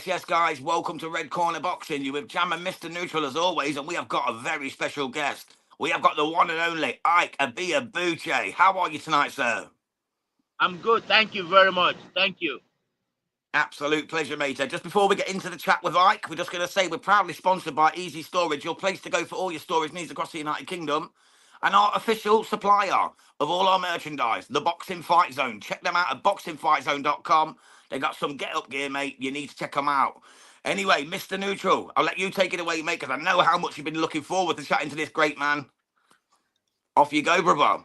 Yes, guys. Welcome to Red Corner Boxing. You with Jam and Mr. Neutral as always, and we have got a very special guest. We have got the one and only Ike Ibeabuchi. How are you tonight, sir? I'm good. Thank you very much. Thank you. Absolute pleasure, mate. Just before we get into the chat with Ike, we're just going to say we're proudly sponsored by Easy Storage, your place to go for all your storage needs across the United Kingdom, and our official supplier of all our merchandise, the Boxing Fight Zone. Check them out at boxingfightzone.com. They got some get-up gear, mate. You need to check them out. Anyway, Mr. Neutral, I'll let you take it away, mate, because I know how much you've been looking forward to chatting to this great man. Off you go, brother.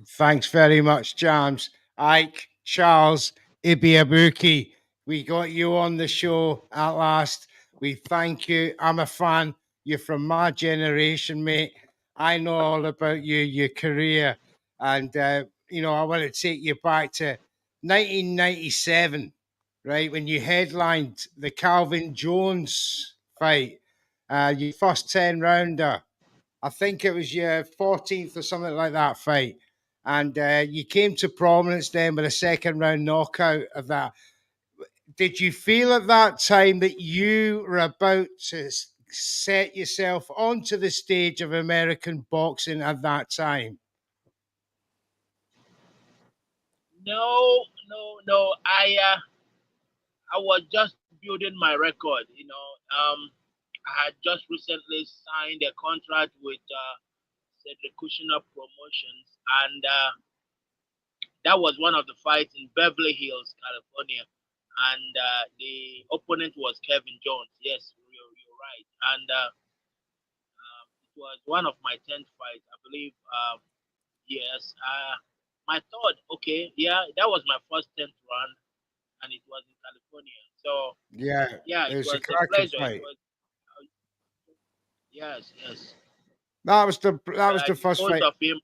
Thanks very much, James. Ike, Charles, Ibeabuchi, we got you on the show at last. We thank you. I'm a fan. You're from my generation, mate. I know all about you, your career. And, I want to take you back to 1997, right, when you headlined the Calvin Jones fight, your first 10-rounder. I think it was your 14th or something like that fight. And you came to prominence then with a second round knockout of that. Did you feel at that time that you were about to set yourself onto the stage of American boxing at that time? No. I was just building my record. I had just recently signed a contract with Cedric Kushner Promotions, and that was one of the fights in Beverly Hills, California, and the opponent was Kevin Jones. Yes, you're right, and it was one of my 10th fights, I believe. Yes, my third. Okay, yeah, that was my first 10th round, and it was in California. So yeah, it it was a was a cracking pleasure. It fight. was yes. That was the first Disposed fight. of him.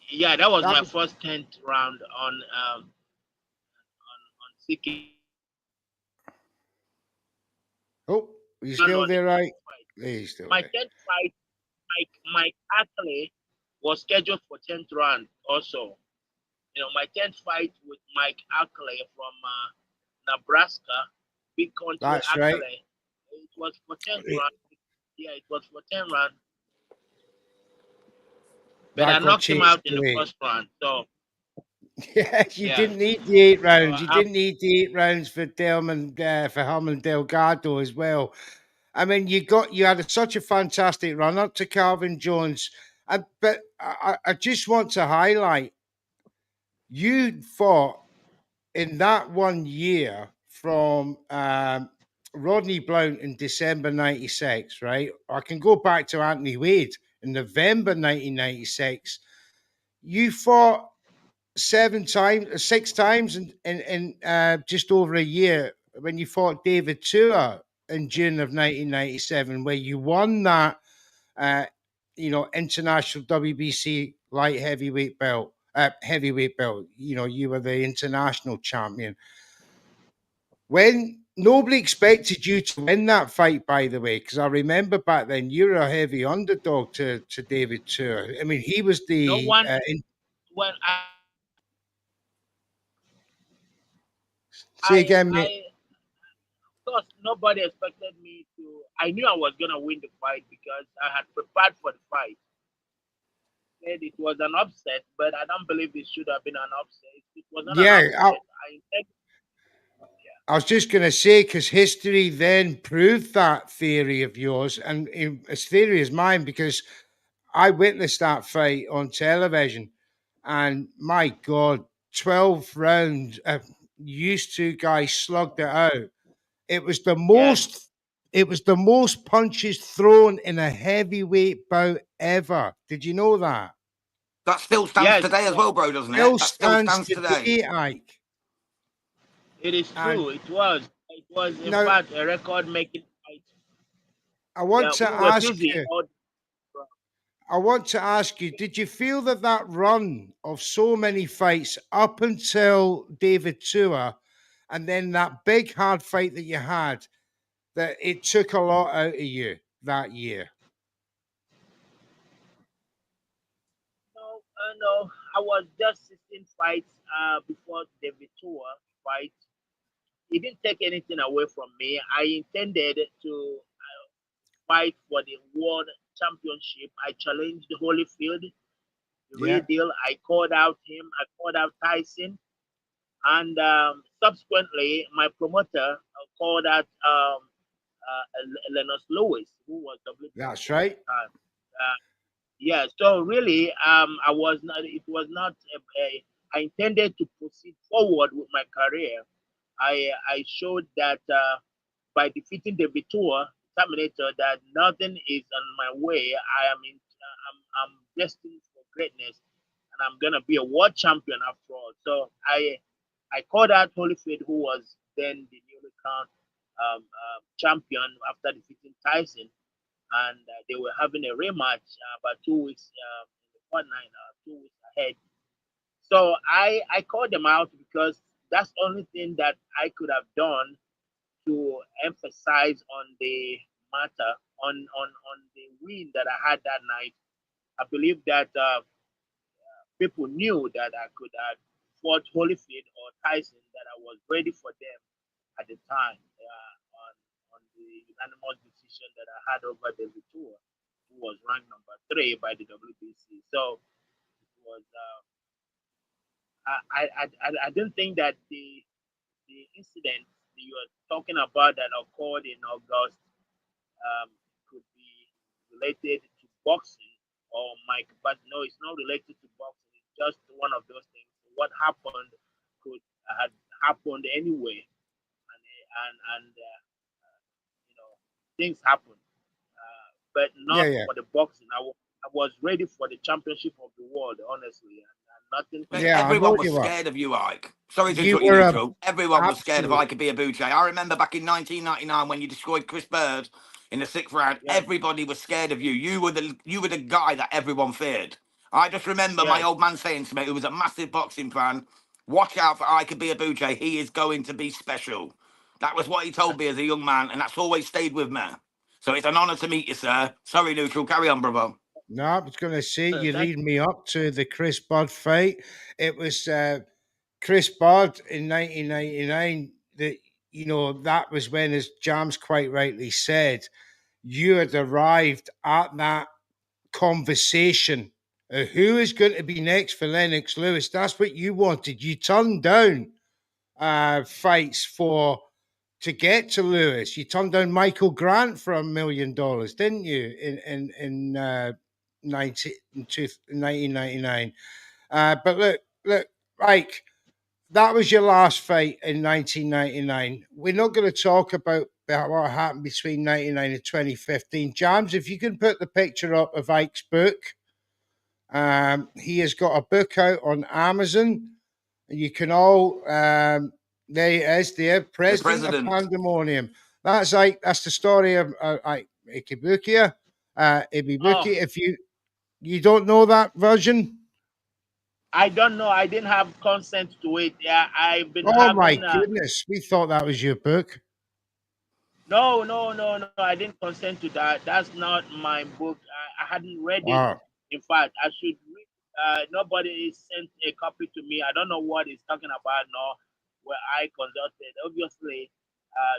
Yeah, that was That my was, first 10th round on CK. oh, you And still on the there, right? 10th fight. He's still My there. 10th fight, Mike Ackley, was scheduled for 10th round also. My 10th fight with Mike Ackley from Nebraska, Big Country That's right. Ackley. It was for 10th round. Yeah, it was for 10 round. But I That got knocked him changed out in the to 8. first round. So Yes, you yeah. didn't need the 8 So rounds. You didn't need the 8 rounds for for Herman Delgado as well. I mean, you had such a fantastic run up to Calvin Jones, but I just want to highlight you fought in that 1 year from Rodney Blount in December '96, right? I can go back to Anthony Wade in November 1996. You fought 6 times in just over a year when you fought David Tua in June of 1997, where you won that, uh, international WBC light heavyweight belt. You were the international champion. When nobody expected you to win that fight, by the way, because I remember back then you were a heavy underdog to David Tua. I mean, he was no the one when say again, I mate. of course nobody expected me to. I knew I was gonna win the fight because I had prepared for the fight. Said it was an upset, but I don't believe it should have been an upset. It was not an Yeah, upset. I was just going to say, because history then proved that theory of yours, and it's theory is mine, because I witnessed that fight on television, and my God, 12 rounds, used to guys slugged it out. It was the Yes, most. It was the most punches thrown in a heavyweight bout ever. Did you know that? That still stands yes, today as yes. well, bro, doesn't it? Still That still stands stands today. today, Ike. It is And true. It was. It was in now fact a record-making fight. I want Yeah, to we were ask busy. you. I want to ask you, did you feel that run of so many fights up until David Tua and then that big hard fight that you had, that it took a lot out of you that year? No. I was just 16 fights before the Vitua fight. he didn't take anything away from me. I intended to fight for the world championship. I challenged Holyfield, the real Yeah, deal. I called out him. I called out Tyson, and subsequently, my promoter called out Lennox Lewis, who was WBC that's at right. the time. Yeah, so really, I was not. It was not. I intended to proceed forward with my career. I showed that by defeating the Vitor Terminator, that nothing is on my way. I am in. I'm destined for greatness, and I'm gonna be a world champion after all. So I called out Holyfield, who was then the newly crowned champion after defeating Tyson, and they were having a rematch about 2 weeks in the fortnight, 2 weeks ahead. So I called them out because that's the only thing that I could have done to emphasize on the matter, on the win that I had that night. I believe that people knew that I could have fought Holyfield or Tyson, that I was ready for them at the time on the unanimous decision that I had over David Tour, who was ranked number 3 by the WBC. So it was I didn't think that the incident that you are talking about that occurred in August could be related to boxing or Mike, but no, it's not related to boxing. It's just one of those things. What happened could had happened anyway, and you know things happen, but Yeah, not yeah, for the boxing. I was ready for the championship of the world, honestly, and nothing could Mate, yeah. I stop know everyone me. was you were. scared of you, Ike. Sorry to You interrupt you, were a Neutral. Everyone was scared of absolute. Ike Ibeabuchi. I remember back in 1999 when you destroyed Chris Bird in the 6th round. Yes, Everybody was scared of you. You were the guy that everyone feared. I just remember my yes. old man saying to me, who was a massive boxing fan, "Watch out for Ike Ibeabuchi. He is going to be special." That was what he told me as a young man, and that's always stayed with me. So it's an honour to meet you, sir. Sorry, Neutral. Carry on, brother. No, I was going to say you Thank lead me up to the Chris Budd fight. It was Chris Budd in 1999 that that was when, as Jams quite rightly said, you had arrived at that conversation. Who is going to be next for Lennox Lewis? That's what you wanted. You turned down fights to get to Lewis. You turned down Michael Grant for $1 million, didn't you? In 1999. But look, Mike, that was your last fight in 1999. We're not going to talk about what happened between 99 and 2015. Jams, if you can put the picture up of Ike's book, he has got a book out on Amazon. You can all, there he is, there, The President of president. Pandemonium. That's Ike. That's the story of Ike Ibeabuchi. Oh, Ibeabuchi. If you don't know that version, I don't know. I didn't have consent to it. Yeah, I've been oh my having. goodness, we thought that was your book. No, no, no, no. I didn't consent to that. That's not my book. I hadn't read it. Wow, In fact, I should read. Nobody sent a copy to me. I don't know what he's talking about, nor where I consulted. Obviously,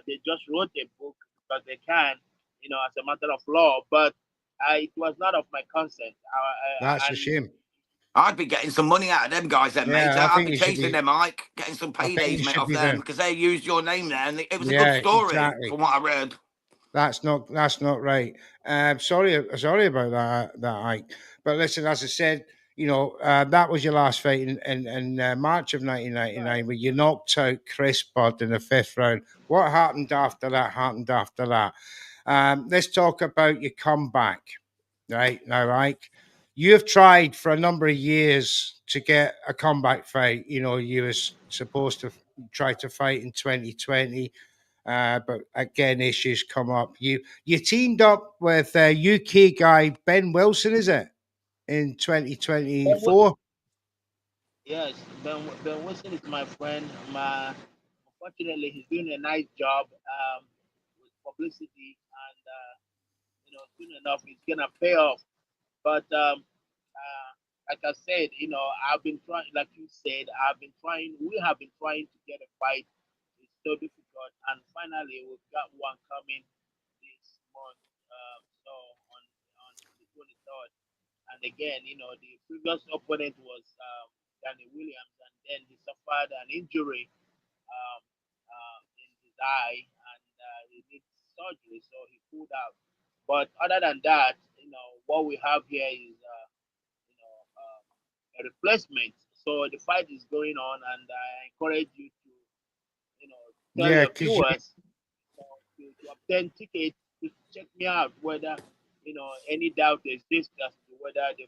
they just wrote a book because they can, as a matter of law. But it was not of my consent. that's a And shame. I'd be getting some money out of them guys then, mate. Yeah, I I'd think be you should chasing be. them, Mike, getting some I think you paydays, mate, should off be them doing. because they used your name there, and it was a good Yeah, story exactly. from what I read. That's not right. Sorry about that Ike. But listen, as I said, that was your last fight in March of right. 1999, where you knocked out Chris Budd in the 5th round. What happened after that? Happened after that. Let's talk about your comeback. Right now, Ike, you have tried for a number of years to get a comeback fight. You was supposed to try to fight in 2020. But again, issues come up. You teamed up with UK guy Ben Wilson, is it, in Ben, 2024? yes, Ben Wilson is my friend. Unfortunately, he's doing a nice job with publicity, and soon enough, it's gonna pay off. But like I said, I've been trying, like you said, I've been trying. We have been trying to get a fight. It's so difficult record, and finally we've got one coming this month. So on the 23rd, and again, the previous opponent was Danny Williams, and then he suffered an injury in his eye, and he needs surgery, so he pulled out. But other than that, what we have here is a replacement. So the fight is going on, and I encourage you to tell Yeah, your because viewers to obtain tickets to check me out. Whether any doubt exists as to whether the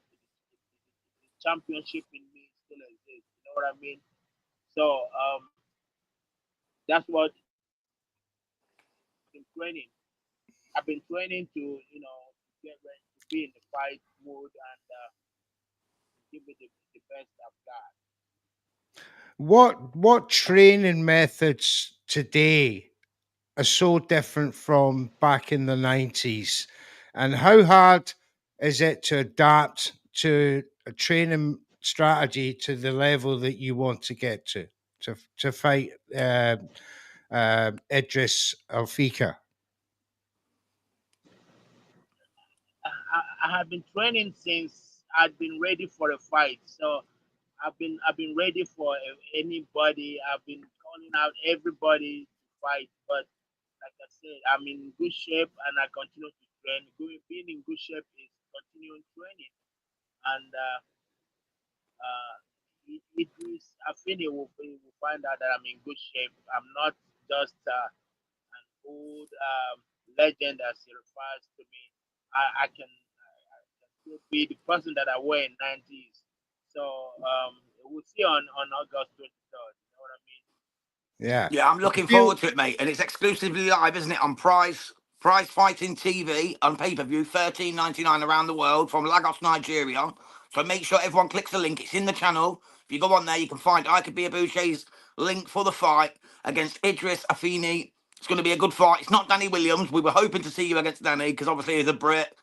championship in me still exists. You know what I mean? So that's what I've been training. I've been training to get ready to be in the fight mode and give it the best I've got. what training methods today are so different from back in the 90s? And how hard is it to adapt to a training strategy to the level that you want to get to fight Idris Alfika? I have been training since I'd been ready for a fight. So I've been ready for anybody. I've been calling out everybody to fight. But like I said, I'm in good shape and I continue to train. Being in good shape is continuing training. And uh, Idris Afini will find out that I'm in good shape. I'm not just an old legend as he refers to me. I can still be the person that I were in 90s. So we'll see on August 23rd. You know what I mean? Yeah. Yeah, I'm You looking feel forward to it, mate. And it's exclusively live, isn't it, on Prize Fighting TV on pay-per-view, 13.99 around the world from Lagos, Nigeria. So make sure everyone clicks the link. It's in the channel. If you go on there, you can find Ike Ibeabuchi's link for the fight against Idris Afini. It's going to be a good fight. It's not Danny Williams. We were hoping to see you against Danny because obviously he's a Brit.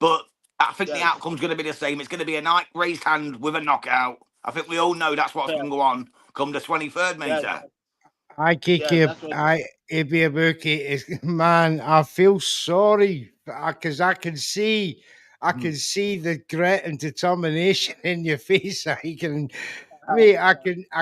But I think the Yes. outcome's going to be the same. It's going to be a night raised hand with a knockout. I think we all know that's what's Yeah. going to go on come the 23rd, Yes. mate. I kick Yes. you. That's what. I Ibuki is man. I feel sorry because I can see the grit and determination in your face. I can, mate. I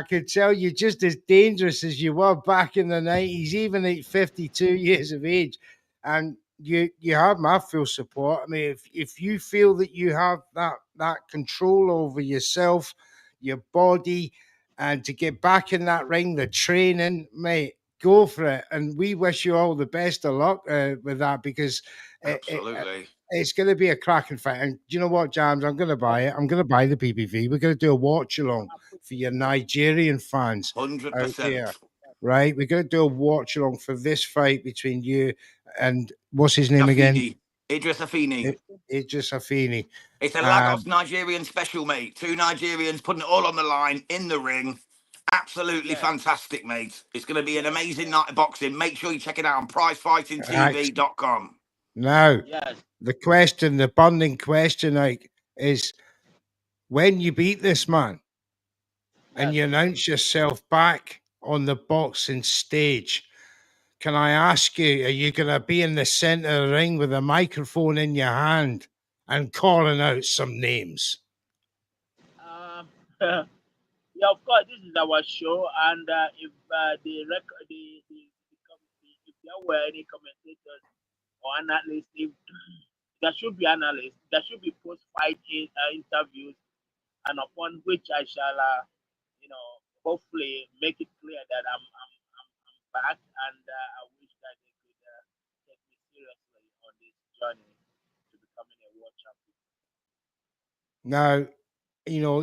can tell you just as dangerous as you were back in the 90s, even at 52 years of age, and you have my full support. I mean, if you feel that you have that control over yourself, your body and to get back in that ring, the training, mate, go for it. And we wish you all the best of luck with that because Absolutely. it's going to be a cracking fight. And do you know what, James? I'm going to buy it. I'm going to buy the PPV. We're going to do a watch along for your Nigerian fans out there, 100%. right? We're going to do a watch along for this fight between you and what's his name again? Afini. Idris Afini. Idris Afini. It's a Um, Lagos Nigerian special, mate. Two Nigerians putting it all on the line in the ring. Absolutely Yes. fantastic, mate. It's going to be an Yes. amazing Yes. night of boxing. Make sure you check it out on right. PrizeFightingTV.com. Now, Yes. the burning question, like, is when you beat this man and Yes. you announce yourself back on the boxing stage, can I ask you, are you going to be in the center of the ring with a microphone in your hand and calling out some names? Um, yeah, of course, this is our show, and if the record, if there were any commentators or analysts, if there should be analysts, there should be post-fight interviews, and upon which I shall, hopefully make it clear that I'm back, and I wish that they could take me seriously on this journey to becoming a world champion. Now,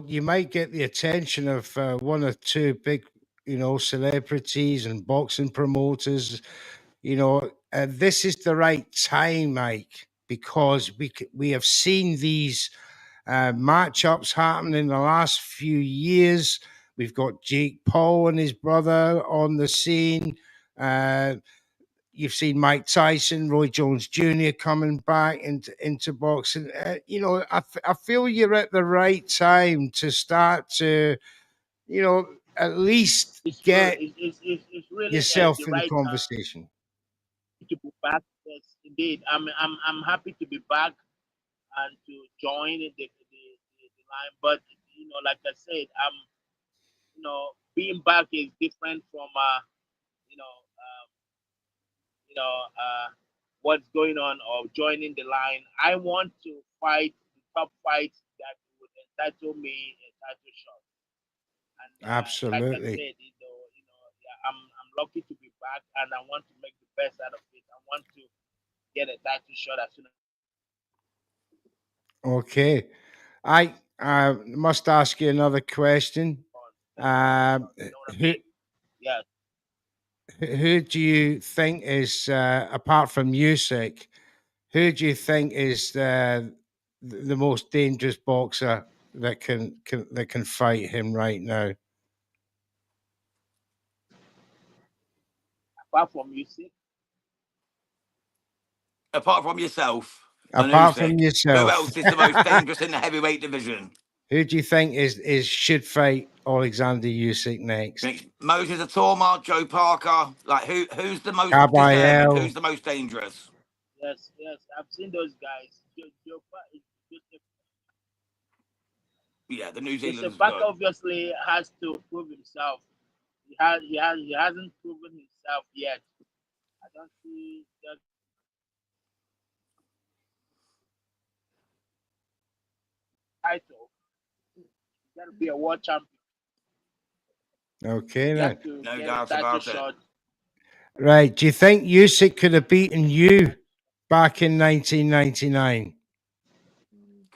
you might get the attention of one or two big, celebrities and boxing promoters. This is the right time, Mike, because we have seen these matchups happen in the last few years. We've got Jake Paul and his brother on the scene. Uh, you've seen Mike Tyson, Roy Jones Jr. coming back into boxing. I feel you're at the right time to start to, you know, at least It's true. get It's really yourself the in the right time conversation. to be back. Yes, indeed. I'm happy to be back and to join the line. But like I said, being back is different from you know, um, what's going on or joining the line. I want to fight the top fights that would entitle me a title shot. And like I Absolutely. said, yeah, I'm lucky to be back, and I want to make the best out of it. I want to get a title shot as soon as Okay. I must ask you another question. on. Um, You know what I who mean? Yeah. who do you think is apart from music? Who do you think is the most dangerous boxer that can fight him right now? Apart from music, Apart from yourself and Apart from Usyk, who yourself, else is the most dangerous in the heavyweight division? who do you think is should fight Alexander Usyk next? Moses Atoma, Joe Parker. Like who's the most deserving? Caballero. Who's the most dangerous? yes, yes, I've seen those guys. Yeah, the New Joseph Zealand's Parker good. obviously has to prove himself. He hasn't proven himself yet. I don't see that title. He's got to be a world champion. Okay He has then. to No get a doubt title about it. shot. Right. Do you think Usyk could have beaten you back in 1999?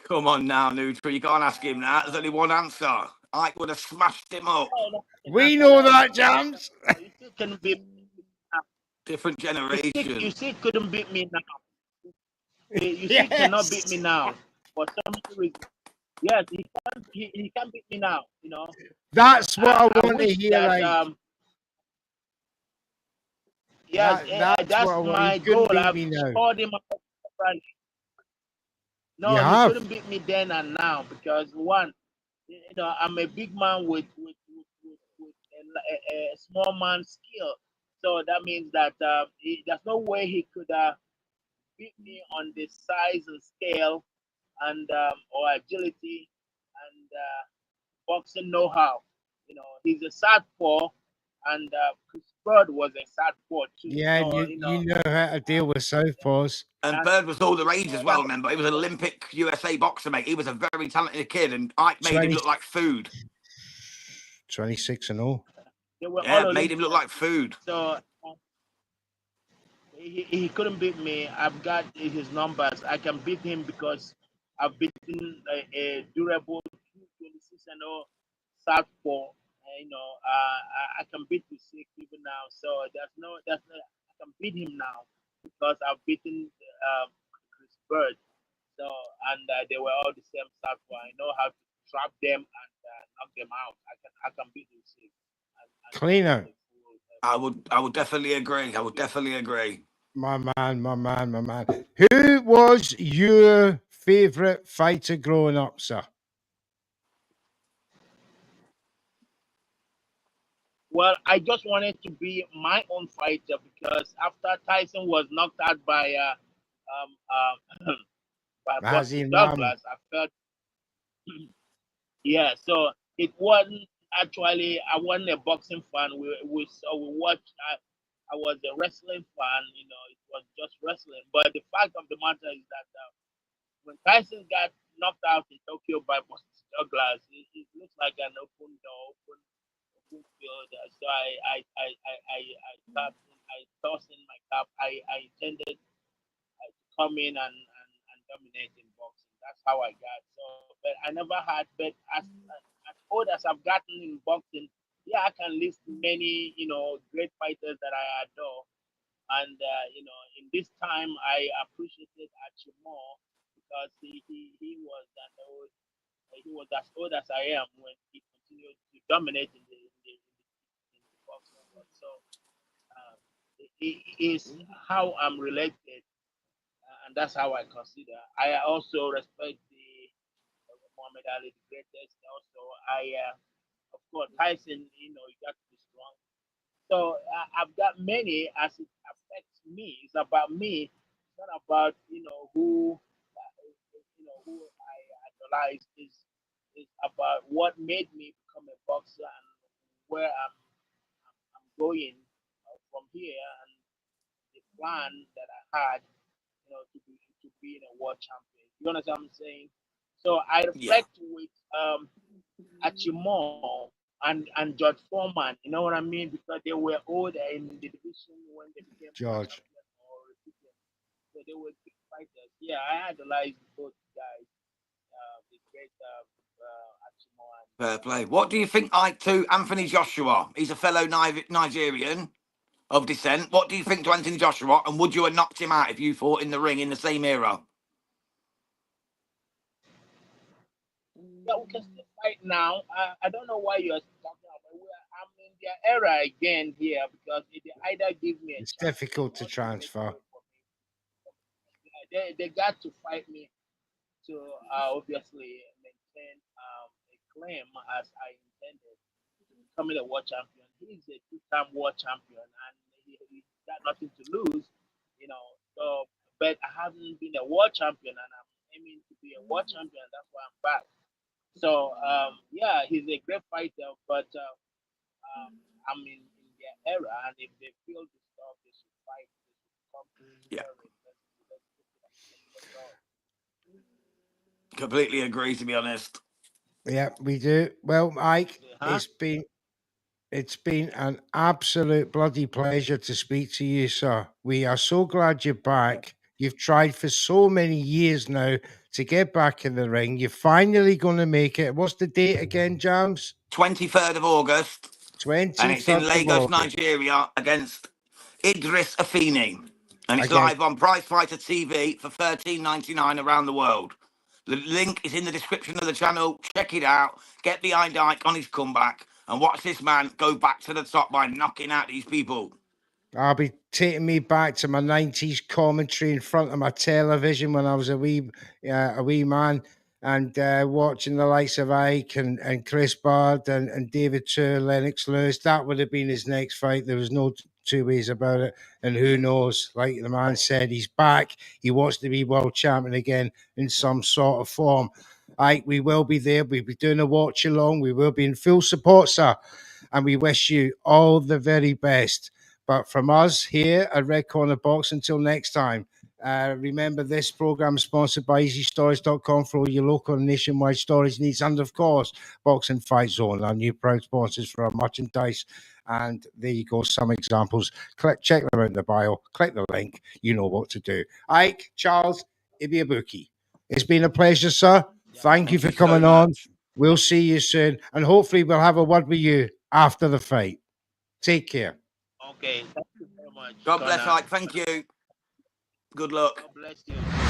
Come on now, Nutri. You can't ask him that. There's only one answer. Ike would have smashed him up. No, no, I can We answer know that. that, Jams. No, you still can beat me. Different You generation. still couldn't beat me now. You still cannot beat Yes. me now. For some reason, yes, he can't beat me now. But That's what I I want to wish hear, that like. yes, That's what that's I want. He my couldn't goal. beat I've me now. called him up. You No, he have. couldn't beat me then and now because one, I'm a big man with a small man skill. So that means that there's no way he could beat me on the size and scale and or agility and boxing know-how. He's a southpaw, and Chris Bird was a southpaw too. Yeah, and So you know how to deal with southpaws. And that, Bird was all the rage as well, that remember? He was an Olympic USA boxer, mate. He was a very talented kid, and Ike made him 20, look like food. 26 and all. they were Yeah, all made him look Olympians. like food. So he couldn't beat me. I've got his numbers. I can beat him because I've beaten a durable 26 and 0 southpaw. I can beat the six even now. So I can beat him now because I've beaten Chris Bird. So and they were all the same southpaw. I know how to trap them and knock them out. I can beat the six and beat Cleaner. the full. I would definitely agree. I would definitely agree. My man, my man, my man. Who was your favorite fighter growing up, sir? Well, I just wanted to be my own fighter because after Tyson was knocked out by by Buster Hazim Ram. Douglas, I felt yeah. So it wasn't actually I wasn't a boxing fan. We watched. I was a wrestling fan. It was just wrestling. But the fact of the matter is that when Tyson got knocked out in Tokyo by Buster Douglas, it looks like an open door, open field. So I tapped in, I tossed in my cap. I intended to come in and dominate in boxing. That's how I got. So, but I never had. But as old as I've gotten in boxing, yeah, I can list many great fighters that I adore. And in this time, I appreciated Archie more because he was as old as I am when he continued to dominate in the boxing world. So it is how I'm related, and that's how I consider. I also respect the Muhammad Ali, the greatest. Also, of course, Tyson, you know, you got to be strong. So I've got many as it affects me. It's about me. It's not about who I idolize. Is about what made me become a boxer and where I'm going from here and the plan that I had, to be in a world champion. You understand what I'm saying? So I Yeah. reflect with Achimon and George Foreman. You know what I mean? Because they were older in the division when they became world George. champion or recipient. So they were big fighters. Yeah, I idolize both guys. The great Achimon and Fair play. What do you think, Ike, to Anthony Joshua? He's a fellow Nigerian of descent. What do you think to Anthony Joshua? And would you have knocked him out if you fought in the ring in the same era? yeah, we can still fight now. I don't know why you're talking about. I'm in their era again here because they either give me a It's chance difficult to or they make transfer. way for me. Yeah, they got to fight me to obviously maintain a claim as I intended to becoming a world champion. He's a two-time world champion and he got nothing to lose, you know. So, but I haven't been a world champion and I'm aiming to be a world champion. That's why I'm back. So yeah, he's a great fighter, but I'm in their era, and if they feel the stuff, they should fight. They should come to Yeah. share it. Let's go. Completely agree, to be honest. Yeah, we do. Well, Mike, Huh? it's been an absolute bloody pleasure to speak to you, sir. We are so glad you're back. You've tried for so many years now to get back in the ring. You're finally going to make it. What's the date again, James? 23rd of August. And it's in 23rd of Lagos, August. Nigeria, against Idris Afeni. And it's Again, live on PrizeFighter TV for $13.99 around the world. The link is in the description of the channel. Check it out. Get behind Ike on his comeback and watch this man go back to the top by knocking out these people. I'll be taking me back to my 90s commentary in front of my television when I was a wee man and watching the likes of Ike and Chris Bard and David Tur, Lennox Lewis. That would have been his next fight. There was no two ways about it. And who knows, like the man said, he's back. He wants to be world champion again in some sort of form. Ike, we will be there. We'll be doing a watch along. We will be in full support, sir. And we wish you all the very best. But from us here at Red Corner Box, until next time, remember this program is sponsored by EasyStorage.com for all your local and nationwide storage needs. And of course, Boxing Fight Zone, our new proud sponsors for our merchandise. And there you go, some examples. Check them out in the bio. Click the link. You know what to do. Ike, Charles, Ibeabuchi. It's been a pleasure, sir. Yeah. Thank you for coming on. We'll see you soon. And hopefully we'll have a word with you after the fight. Take care. Okay. Thank you very much, God bless Connor. Ike. Thank you. Good luck. God bless you.